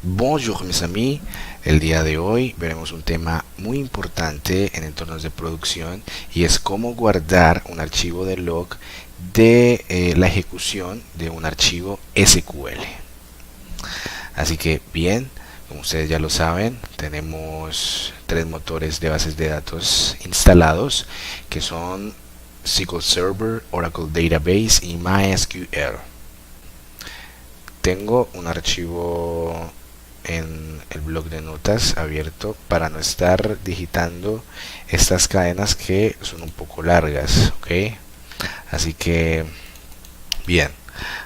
Bonjour mes amis, el día de hoy veremos un tema muy importante en entornos de producción y es cómo guardar un archivo de log de la ejecución de un archivo SQL. Así que bien, como ustedes ya lo saben, tenemos tres motores de bases de datos instalados que son SQL Server, Oracle Database y MySQL. Tengo un archivo en el blog de notas abierto para no estar digitando estas cadenas que son un poco largas, ¿ok? Así que bien,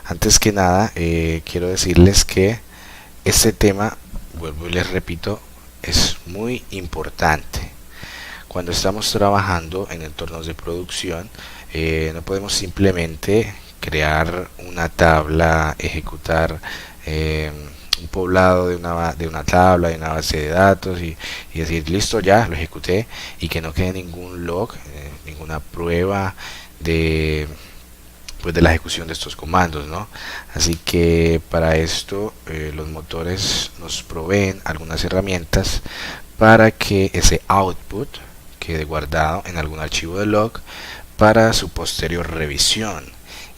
antes que nada quiero decirles que este tema, vuelvo y les repito, es muy importante. Cuando estamos trabajando en entornos de producción, no podemos simplemente crear una tabla, ejecutar un poblado de una tabla, de una base de datos y decir listo, ya lo ejecuté, y que no quede ningún log, ninguna prueba de la ejecución de estos comandos, ¿no? Así que para esto los motores nos proveen algunas herramientas para que ese output quede guardado en algún archivo de log para su posterior revisión.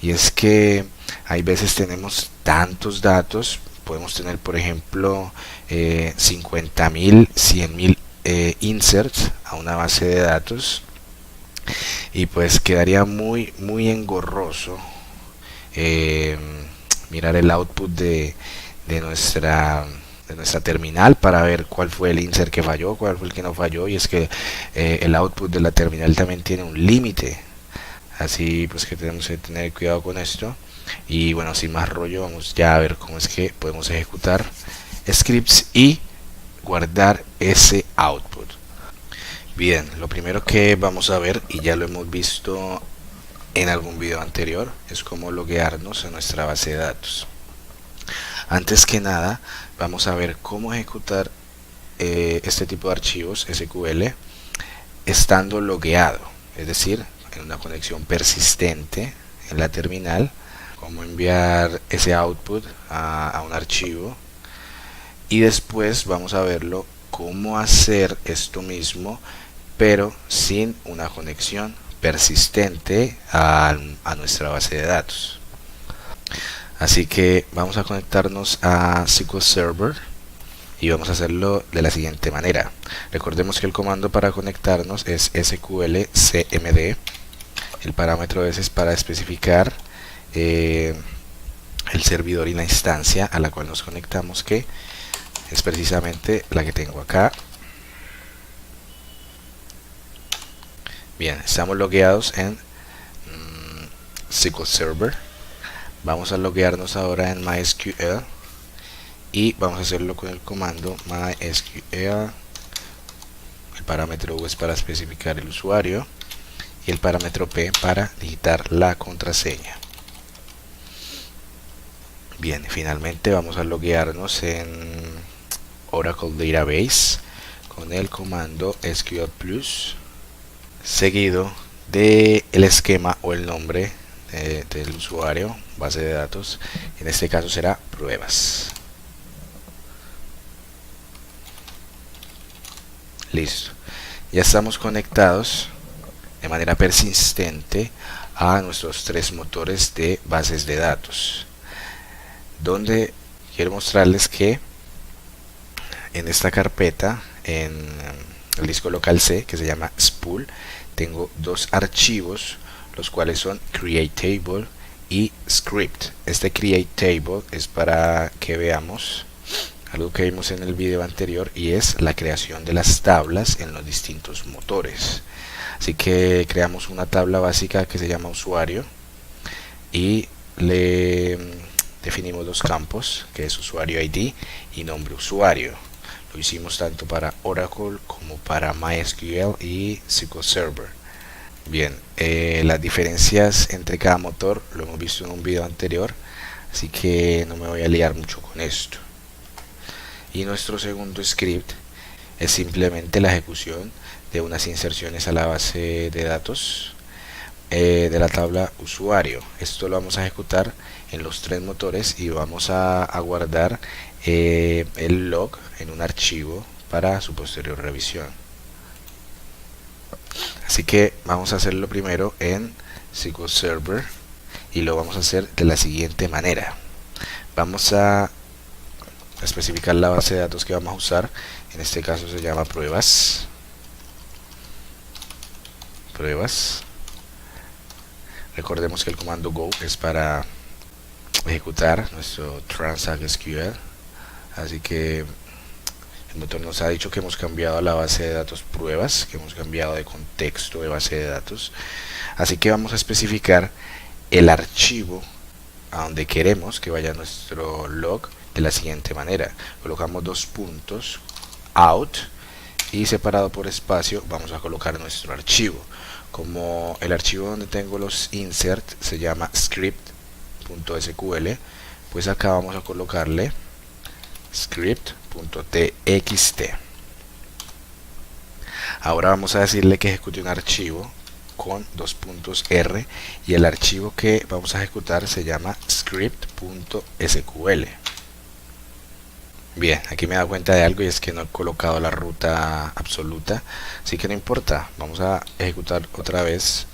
Y es que hay veces tenemos tantos datos, podemos tener por ejemplo 50.000, 100.000 inserts a una base de datos, y pues quedaría muy engorroso mirar el output de nuestra terminal para ver cuál fue el insert que falló, cuál fue el que no falló. Y es que el output de la terminal también tiene un límite, así pues que tenemos que tener cuidado con esto. Y bueno, sin más rollo, vamos ya a ver cómo es que podemos ejecutar scripts y guardar ese output. Bien, lo primero que vamos a ver, y ya lo hemos visto en algún video anterior, es cómo loguearnos a nuestra base de datos. Antes que nada, vamos a ver cómo ejecutar este tipo de archivos SQL estando logueado, es decir, en una conexión persistente en la terminal, cómo enviar ese output a un archivo, y después vamos a verlo cómo hacer esto mismo pero sin una conexión persistente a nuestra base de datos. Así que vamos a conectarnos a SQL Server y vamos a hacerlo de la siguiente manera. Recordemos que el comando para conectarnos es sql cmd. El parámetro es para especificar el servidor y la instancia a la cual nos conectamos, que es precisamente la que tengo acá. Bien, estamos logueados en SQL Server. Vamos a loguearnos ahora en MySQL y vamos a hacerlo con el comando MySQL. El parámetro U es para especificar el usuario y el parámetro P para digitar la contraseña. Bien, finalmente vamos a loguearnos en Oracle Database con el comando SQL Plus, seguido del esquema o el nombre del usuario, base de datos. En este caso será pruebas. Listo, ya estamos conectados de manera persistente a nuestros tres motores de bases de datos, donde quiero mostrarles que en esta carpeta, en el disco local C, que se llama spool, tengo dos archivos, los cuales son createTable y script. Este createTable es para que veamos algo que vimos en el video anterior, y es la creación de las tablas en los distintos motores. Así que creamos una tabla básica que se llama usuario y le definimos dos campos, que es usuario ID y nombre usuario. Lo hicimos tanto para Oracle como para MySQL y SQL Server. Bien, las diferencias entre cada motor lo hemos visto en un video anterior, así que no me voy a liar mucho con esto. Y nuestro segundo script es simplemente la ejecución de unas inserciones a la base de datos de la tabla usuario. Esto lo vamos a ejecutar en los tres motores y vamos a guardar el log en un archivo para su posterior revisión. Así que vamos a hacerlo primero en SQL Server y lo vamos a hacer de la siguiente manera. Vamos a especificar la base de datos que vamos a usar. En este caso se llama pruebas. Recordemos que el comando go es para ejecutar nuestro transact SQL, así que el motor nos ha dicho que hemos cambiado a la base de datos pruebas, que hemos cambiado de contexto de base de datos, así que vamos a especificar el archivo a donde queremos que vaya nuestro log de la siguiente manera. Colocamos dos puntos, out, y separado por espacio vamos a colocar nuestro archivo. Como el archivo donde tengo los insert se llama script.sql, pues acá vamos a colocarle script.txt. Ahora vamos a decirle que ejecute un archivo con dos puntos R y el archivo que vamos a ejecutar se llama script.sql. Bien, aquí me he dado cuenta de algo y es que no he colocado la ruta absoluta, así que no importa, vamos a ejecutar otra vez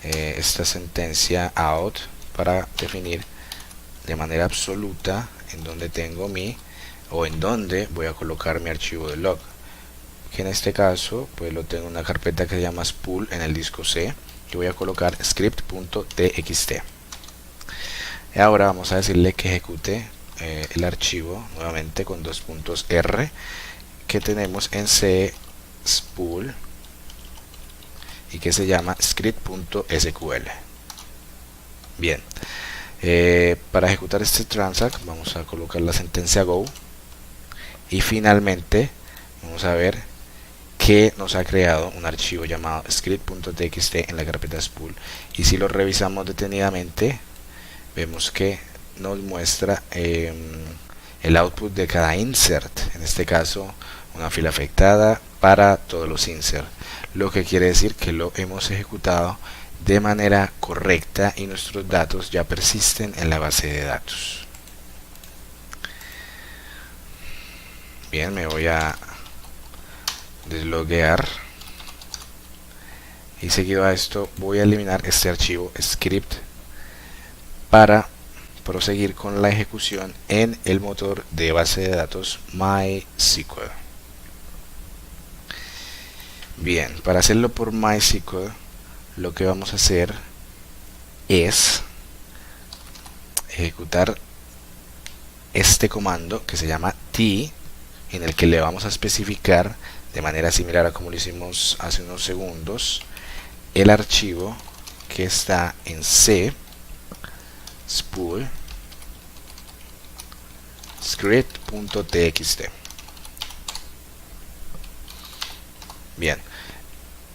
esta sentencia out para definir de manera absoluta en donde tengo en donde voy a colocar mi archivo de log, que en este caso pues lo tengo en una carpeta que se llama spool en el disco C, y voy a colocar script.txt. y ahora vamos a decirle que ejecute el archivo nuevamente con dos puntos R que tenemos en C spool y que se llama script.sql. Bien, para ejecutar este transact vamos a colocar la sentencia go y finalmente vamos a ver que nos ha creado un archivo llamado script.txt en la carpeta spool, y si lo revisamos detenidamente vemos que nos muestra el output de cada insert, en este caso una fila afectada para todos los insert, lo que quiere decir que lo hemos ejecutado de manera correcta y nuestros datos ya persisten en la base de datos. Bien, me voy a desloguear y seguido a esto voy a eliminar este archivo script para proseguir con la ejecución en el motor de base de datos MySQL. Bien, para hacerlo por MySQL lo que vamos a hacer es ejecutar este comando que se llama t, en el que le vamos a especificar de manera similar a como lo hicimos hace unos segundos el archivo que está en C spool script.txt. Bien,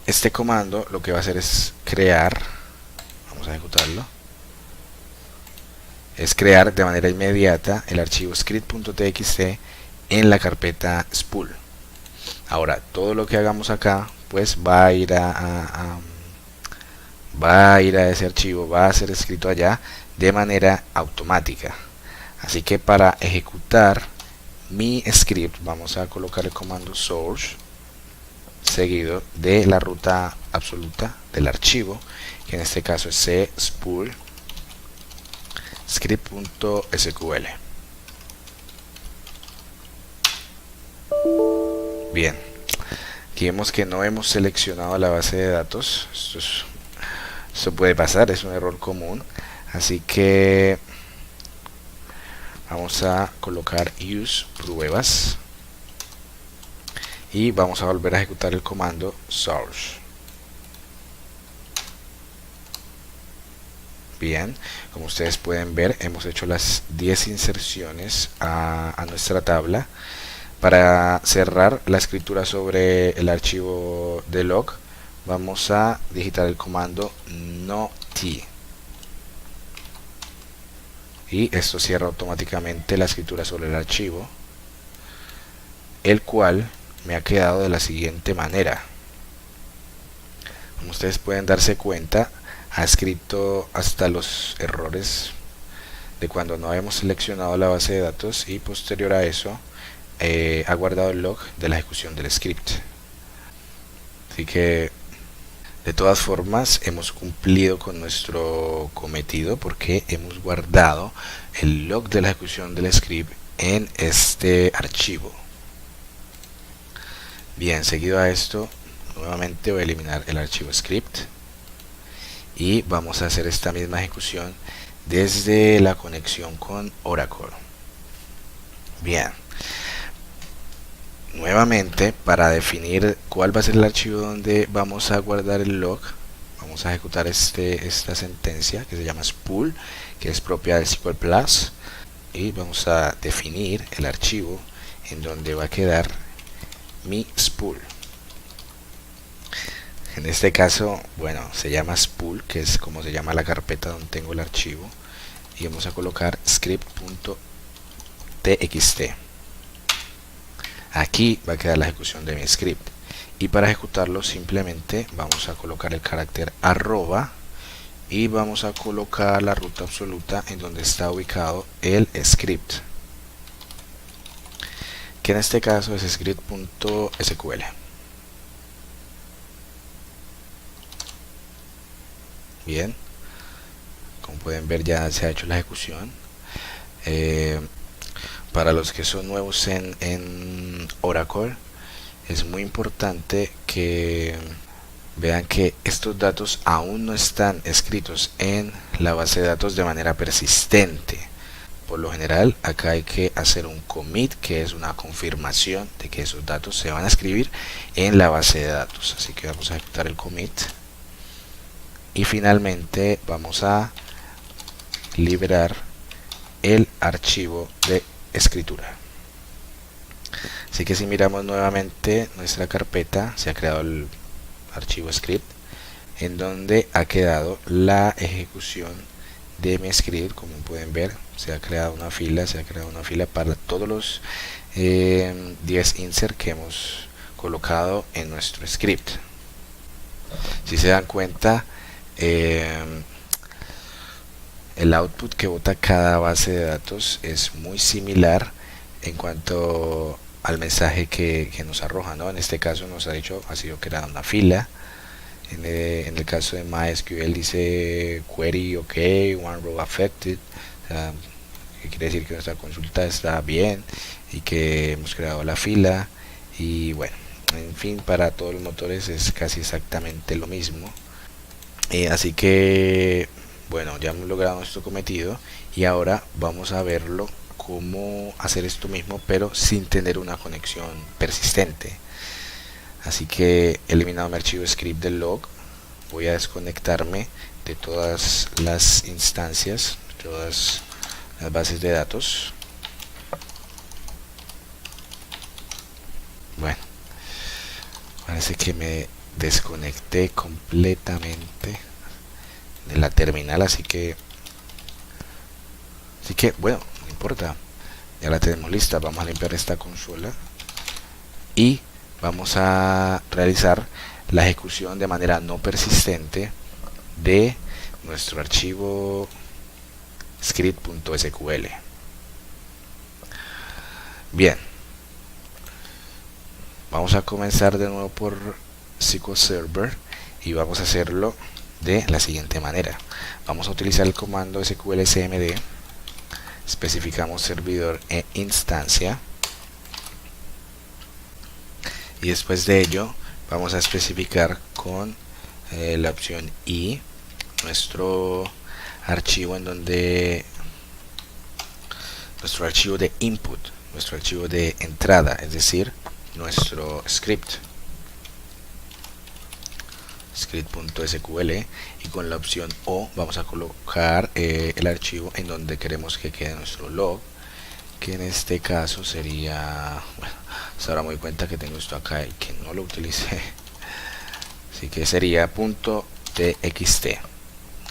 este comando lo que va a hacer es crear, vamos a ejecutarlo, es crear de manera inmediata el archivo script.txt en la carpeta spool. Ahora todo lo que hagamos acá pues va a ir a ese archivo, va a ser escrito allá de manera automática. Así que para ejecutar mi script vamos a colocar el comando source seguido de la ruta absoluta del archivo, que en este caso es C spool script.sql. Bien, aquí vemos que no hemos seleccionado la base de datos. Esto puede pasar, es un error común, así que vamos a colocar use pruebas y vamos a volver a ejecutar el comando source. Bien, como ustedes pueden ver, hemos hecho las 10 inserciones a nuestra tabla. Para cerrar la escritura sobre el archivo de log vamos a digitar el comando no t. y esto cierra automáticamente la escritura sobre el archivo, el cual me ha quedado de la siguiente manera. Como ustedes pueden darse cuenta, ha escrito hasta los errores de cuando no habíamos seleccionado la base de datos, y posterior a eso ha guardado el log de la ejecución del script. Así que de todas formas hemos cumplido con nuestro cometido, porque hemos guardado el log de la ejecución del script en este archivo. Bien, seguido a esto, nuevamente voy a eliminar el archivo script y vamos a hacer esta misma ejecución desde la conexión con Oracle. Bien, nuevamente, para definir cuál va a ser el archivo donde vamos a guardar el log, vamos a ejecutar esta sentencia que se llama spool, que es propia del SQL Plus, y vamos a definir el archivo en donde va a quedar mi spool. En este caso, bueno, se llama spool, que es como se llama la carpeta donde tengo el archivo, y vamos a colocar script.txt. Aquí va a quedar la ejecución de mi script, y para ejecutarlo simplemente vamos a colocar el carácter arroba y vamos a colocar la ruta absoluta en donde está ubicado el script, que en este caso es script.sql. Bien, como pueden ver ya se ha hecho la ejecución. Para los que son nuevos en Oracle, es muy importante que vean que estos datos aún no están escritos en la base de datos de manera persistente. Por lo general, acá hay que hacer un commit, que es una confirmación de que esos datos se van a escribir en la base de datos. Así que vamos a ejecutar el commit y finalmente vamos a liberar el archivo de escritura. Así que si miramos nuevamente nuestra carpeta, se ha creado el archivo script en donde ha quedado la ejecución de mi script. Como pueden ver, se ha creado una fila para todos los 10 insert que hemos colocado en nuestro script. Si se dan cuenta, el output que bota cada base de datos es muy similar en cuanto al mensaje que nos arroja, ¿no? En este caso nos ha dicho, ha sido creada una fila. En el caso de MySQL dice query ok, one row affected, o sea, que quiere decir que nuestra consulta está bien y que hemos creado la fila. Y bueno, en fin, para todos los motores es casi exactamente lo mismo. Así que bueno, ya hemos logrado nuestro cometido, y ahora vamos a verlo cómo hacer esto mismo pero sin tener una conexión persistente. Así que he eliminado mi archivo script del log, voy a desconectarme de todas las instancias, todas las bases de datos. Bueno, parece que me desconecté completamente de la terminal, así que bueno, no importa, ya la tenemos lista. Vamos a limpiar esta consola y vamos a realizar la ejecución de manera no persistente de nuestro archivo script.sql. Bien, vamos a comenzar de nuevo por SQL Server y vamos a hacerlo de la siguiente manera. Vamos a utilizar el comando sql cmd, especificamos servidor e instancia, y después de ello vamos a especificar con la opción i nuestro archivo en donde nuestro archivo de input, nuestro archivo de entrada, es decir, nuestro script, script.sql, y con la opción O vamos a colocar el archivo en donde queremos que quede nuestro log, que en este caso sería, bueno, hasta ahora me doy cuenta que tengo esto acá y que no lo utilicé, así que sería .txt,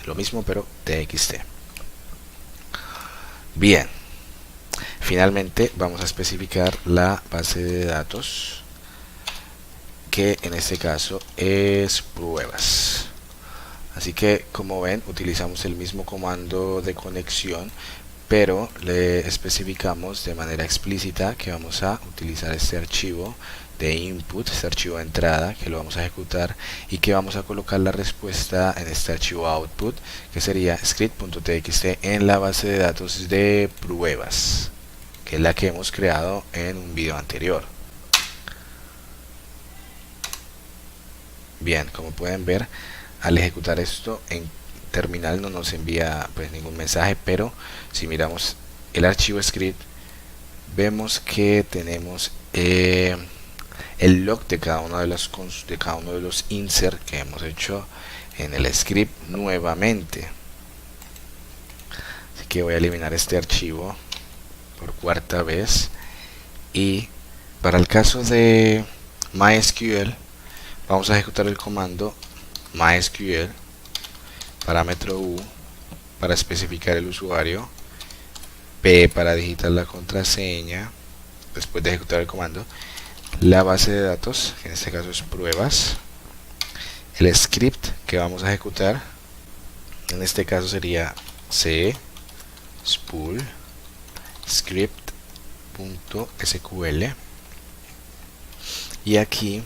lo mismo pero txt. Bien, finalmente vamos a especificar la base de datos, que en este caso es pruebas. Así que, como ven, utilizamos el mismo comando de conexión, pero le especificamos de manera explícita que vamos a utilizar este archivo de input, este archivo de entrada, que lo vamos a ejecutar, y que vamos a colocar la respuesta en este archivo output, que sería script.txt en la base de datos de pruebas, que es la que hemos creado en un video anterior. Bien, como pueden ver, al ejecutar esto en terminal no nos envía pues ningún mensaje, pero si miramos el archivo script, vemos que tenemos el log de cada uno de los insert que hemos hecho en el script nuevamente. Así que voy a eliminar este archivo por cuarta vez, y para el caso de MySQL vamos a ejecutar el comando MySQL parámetro U para especificar el usuario, P para digitar la contraseña. Después de ejecutar el comando, la base de datos, que en este caso es pruebas, el script que vamos a ejecutar, en este caso sería c spool script.sql, y aquí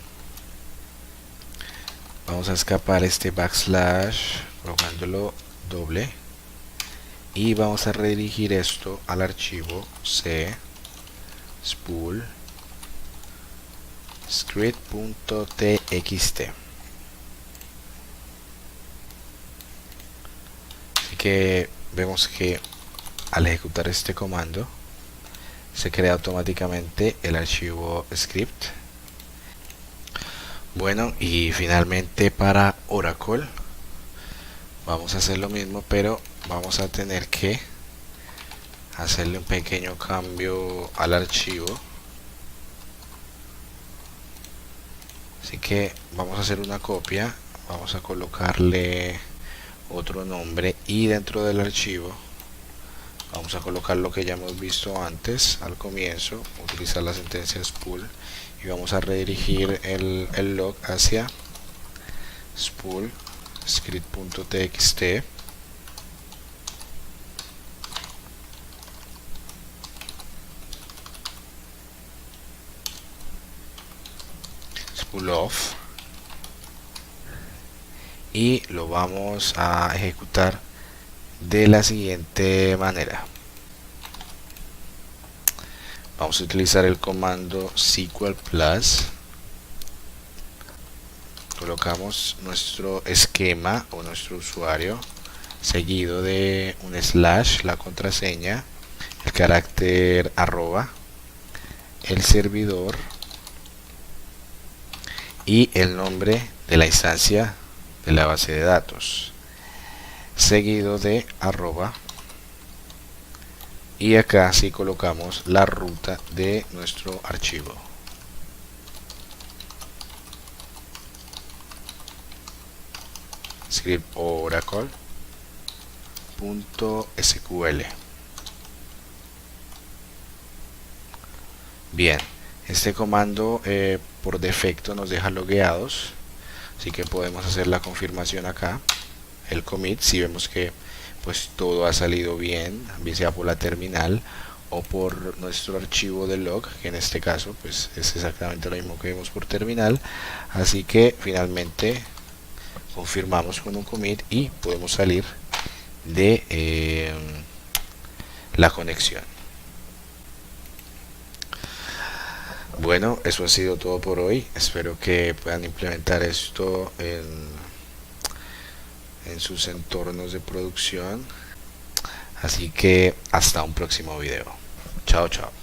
vamos a escapar este backslash colocándolo doble, y vamos a redirigir esto al archivo c spool script.txt. Así que vemos que al ejecutar este comando se crea automáticamente el archivo script. Bueno, y finalmente para Oracle vamos a hacer lo mismo, pero vamos a tener que hacerle un pequeño cambio al archivo. Así que vamos a hacer una copia, vamos a colocarle otro nombre, y dentro del archivo vamos a colocar lo que ya hemos visto antes al comienzo, utilizar la sentencia spool, y vamos a redirigir el log hacia spool script.txt. Spool off, y lo vamos a ejecutar de la siguiente manera. Vamos a utilizar el comando SQL plus, colocamos nuestro esquema o nuestro usuario, seguido de un slash, la contraseña, el carácter arroba, el servidor y el nombre de la instancia de la base de datos, seguido de arroba, y acá sí colocamos la ruta de nuestro archivo. Script oracle.sql. Bien, este comando por defecto nos deja logueados, así que podemos hacer la confirmación acá, el commit, si vemos que pues todo ha salido bien, bien sea por la terminal o por nuestro archivo de log, que en este caso pues es exactamente lo mismo que vemos por terminal. Así que finalmente confirmamos con un commit y podemos salir de la conexión. Bueno, eso ha sido todo por hoy. Espero que puedan implementar esto en sus entornos de producción. Así que hasta un próximo video. Chao, chao.